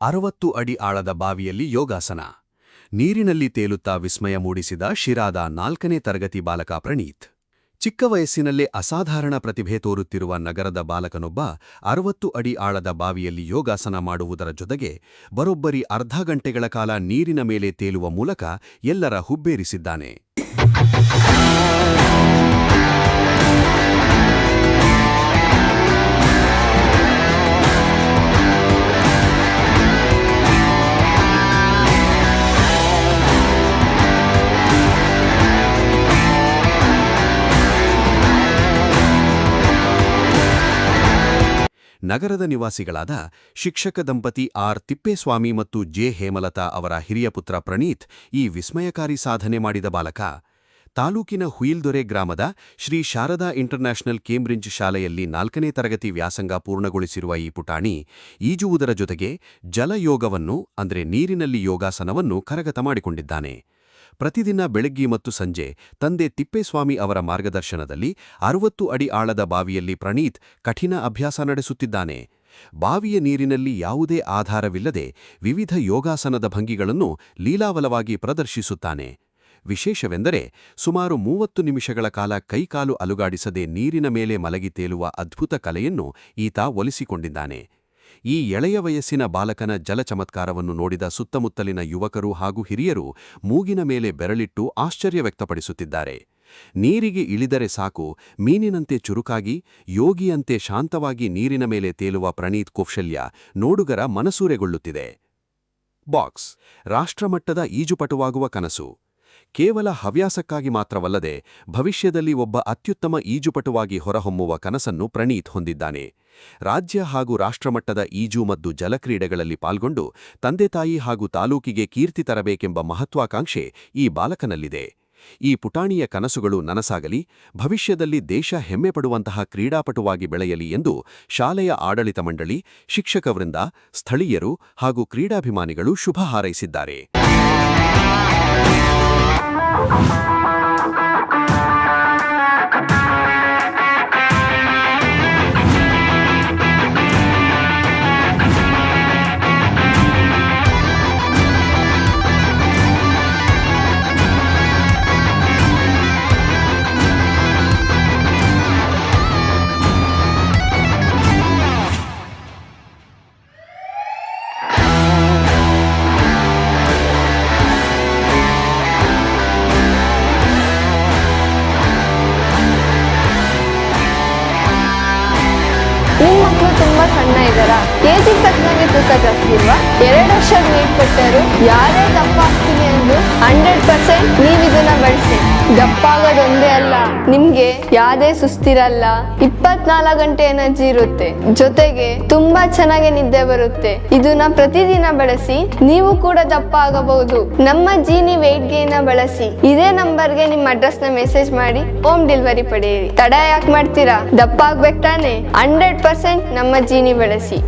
60 ಅಡಿ ಆಳದ ಬಾವಿಯಲ್ಲಿ ಯೋಗಾಸನ. ನೀರಿನಲ್ಲಿ ತೇಲುತ್ತಾ ವಿಸ್ಮಯ ಮೂಡಿಸಿದ ಶಿರಾದ 4ನೇ ತರಗತಿ ಬಾಲಕ ಪ್ರಣೀತ್. ಚಿಕ್ಕ ವಯಸ್ಸಿನಲ್ಲೇ ಅಸಾಧಾರಣ ಪ್ರತಿಭೆ ತೋರುತ್ತಿರುವ ನಗರದ ಬಾಲಕನೊಬ್ಬ 60 ಅಡಿ ಆಳದ ಬಾವಿಯಲ್ಲಿ ಯೋಗಾಸನ ಮಾಡುವುದರ ಜೊತೆಗೆ ಬರೋಬ್ಬರಿ ಅರ್ಧ ಗಂಟೆಗಳ ಕಾಲ ನೀರಿನ ಮೇಲೆ ತೇಲುವ ಮೂಲಕ ಎಲ್ಲರ ಹುಬ್ಬೇರಿಸಿದ್ದಾನೆ. ನಗರದ ನಿವಾಸಿಗಳಾದ ಶಿಕ್ಷಕ ದಂಪತಿ ಆರ್ ತಿಪ್ಪೇಸ್ವಾಮಿ ಮತ್ತು ಜೆ ಹೇಮಲತಾ ಅವರ ಹಿರಿಯ ಪುತ್ರ ಪ್ರಣೀತ್ ಈ ವಿಸ್ಮಯಕಾರಿ ಸಾಧನೆ ಮಾಡಿದ ಬಾಲಕ. ತಾಲೂಕಿನ ಹುಯಿಲ್ದೊರೆ ಗ್ರಾಮದ ಶ್ರೀ ಶಾರದಾ ಇಂಟರ್ನ್ಯಾಷನಲ್ ಕೇಂಬ್ರಿಡ್ಜ್ ಶಾಲೆಯಲ್ಲಿ 4ನೇ ತರಗತಿ ವ್ಯಾಸಂಗ ಪೂರ್ಣಗೊಳಿಸಿರುವ ಈ ಪುಟಾಣಿ ಈಜುವುದರ ಜೊತೆಗೆ ಜಲಯೋಗವನ್ನು ಅಂದರೆ ನೀರಿನಲ್ಲಿ ಯೋಗಾಸನವನ್ನು ಕರಗತ ಮಾಡಿಕೊಂಡಿದ್ದಾನೆ. ಪ್ರತಿದಿನ ಬೆಳಗ್ಗೆ ಮತ್ತು ಸಂಜೆ ತಂದೆ ತಿಪ್ಪೇಸ್ವಾಮಿ ಅವರ ಮಾರ್ಗದರ್ಶನದಲ್ಲಿ 60 ಅಡಿ ಆಳದ ಬಾವಿಯಲ್ಲಿ ಪ್ರಣೀತ್ ಕಠಿಣ ಅಭ್ಯಾಸ ನಡೆಸುತ್ತಿದ್ದಾನೆ. ಬಾವಿಯ ನೀರಿನಲ್ಲಿ ಯಾವುದೇ ಆಧಾರವಿಲ್ಲದೆ ವಿವಿಧ ಯೋಗಾಸನದ ಭಂಗಿಗಳನ್ನು ಲೀಲಾವಲವಾಗಿ ಪ್ರದರ್ಶಿಸುತ್ತಾನೆ. ವಿಶೇಷವೆಂದರೆ ಸುಮಾರು 30 ನಿಮಿಷಗಳ ಕಾಲ ಕೈಕಾಲು ಅಲುಗಾಡಿಸದೆ ನೀರಿನ ಮೇಲೆ ಮಲಗಿ ತೇಲುವ ಅದ್ಭುತ ಕಲೆಯನ್ನು ಈತ ಒಲಿಸಿಕೊಂಡಿದ್ದಾನೆ. ಈ ಎಳೆಯ ವಯಸ್ಸಿನ ಬಾಲಕನ ಜಲಚಮತ್ಕಾರವನ್ನು ನೋಡಿದ ಸುತ್ತಮುತ್ತಲಿನ ಯುವಕರು ಹಾಗೂ ಹಿರಿಯರು ಮೂಗಿನ ಮೇಲೆ ಬೆರಳಿಟ್ಟು ಆಶ್ಚರ್ಯ ವ್ಯಕ್ತಪಡಿಸುತ್ತಿದ್ದಾರೆ. ನೀರಿಗೆ ಇಳಿದರೆ ಸಾಕು ಮೀನಿನಂತೆ ಚುರುಕಾಗಿ ಯೋಗಿಯಂತೆ ಶಾಂತವಾಗಿ ನೀರಿನ ಮೇಲೆ ತೇಲುವ ಪ್ರಣೀತ್ ಕೌಶಲ್ಯ ನೋಡುಗರ ಮನಸೂರೆಗೊಳ್ಳುತ್ತಿದೆ. ಬಾಕ್ಸ್ ರಾಷ್ಟ್ರಮಟ್ಟದ ಈಜುಪಟುವಾಗುವ ಕನಸು. ಕೇವಲ ಹವ್ಯಾಸಕ್ಕಾಗಿ ಮಾತ್ರವಲ್ಲದೆ ಭವಿಷ್ಯದಲ್ಲಿ ಒಬ್ಬ ಅತ್ಯುತ್ತಮ ಈಜುಪಟುವಾಗಿ ಹೊರಹೊಮ್ಮುವ ಕನಸನ್ನು ಪ್ರಣೀತ್ ಹೊಂದಿದ್ದಾನೆ. ರಾಜ್ಯ ಹಾಗೂ ರಾಷ್ಟ್ರಮಟ್ಟದ ಈಜು ಮತ್ತು ಜಲಕ್ರೀಡೆಗಳಲ್ಲಿ ಪಾಲ್ಗೊಂಡು ತಂದೆತಾಯಿ ಹಾಗೂ ತಾಲೂಕಿಗೆ ಕೀರ್ತಿ ತರಬೇಕೆಂಬ ಮಹತ್ವಾಕಾಂಕ್ಷೆ ಈ ಬಾಲಕನಲ್ಲಿದೆ. ಈ ಪುಟಾಣಿಯ ಕನಸುಗಳು ನನಸಾಗಲಿ, ಭವಿಷ್ಯದಲ್ಲಿ ದೇಶ ಹೆಮ್ಮೆಪಡುವಂತಹ ಕ್ರೀಡಾಪಟುವಾಗಿ ಬೆಳೆಯಲಿ ಎಂದು ಶಾಲೆಯ ಆಡಳಿತ ಮಂಡಳಿ, ಶಿಕ್ಷಕವೃಂದ, ಸ್ಥಳೀಯರು ಹಾಗೂ ಕ್ರೀಡಾಭಿಮಾನಿಗಳು ಶುಭ ಹಾರೈಸಿದ್ದಾರೆ. ನಿಮ್ಮ ಮಕ್ಕಳು ತುಂಬಾ ಸಣ್ಣ ಇದ್ದಾರಾ? ಕೆಜಿಗೆ ತಕ್ಕನಾಗಿ ತೂಕ ಜಾಸ್ತಿ ಇಲ್ವಾ? 2 ವರ್ಷದ ನೀಟ್ ಕೊಟ್ಟರು ಯಾರೇ ದಪ್ಪ ಆಗ್ತೀನಿ ಅಂದ್ರು 100% ನೀವು ಇದನ್ನ ಬಳಸಿ. ದಪ್ಪ ಆಗೋದೊಂದೇ ಅಲ್ಲ, ನಿಮ್ಗೆ ಯಾವ್ದೇ ಸುಸ್ತಿರಲ್ಲ, 24 ಗಂಟೆ ಎನರ್ಜಿ ಇರುತ್ತೆ, ಜೊತೆಗೆ ತುಂಬಾ ಚೆನ್ನಾಗಿ ನಿದ್ದೆ ಬರುತ್ತೆ. ಇದನ್ನ ಪ್ರತಿದಿನ ಬಳಸಿ ನೀವು ಕೂಡ ದಪ್ಪ ಆಗಬಹುದು. ನಮ್ಮ ಜೀನಿ ವೆಯ್ಟ್ ಗೇನ್ ಬಳಸಿ ಇದೇ ನಂಬರ್ಗೆ ನಿಮ್ಮ ಅಡ್ರೆಸ್ ನ ಮೆಸೇಜ್ ಮಾಡಿ ಹೋಮ್ ಡೆಲಿವರಿ ಪಡೆಯಿರಿ. ತಡ ಯಾಕೆ ಮಾಡ್ತೀರಾ? ದಪ್ಪ ಆಗ್ಬೇಕು ತಾನೆ? 100% ನಮ್ಮ ಜೀನಿ ಬಳಸಿ.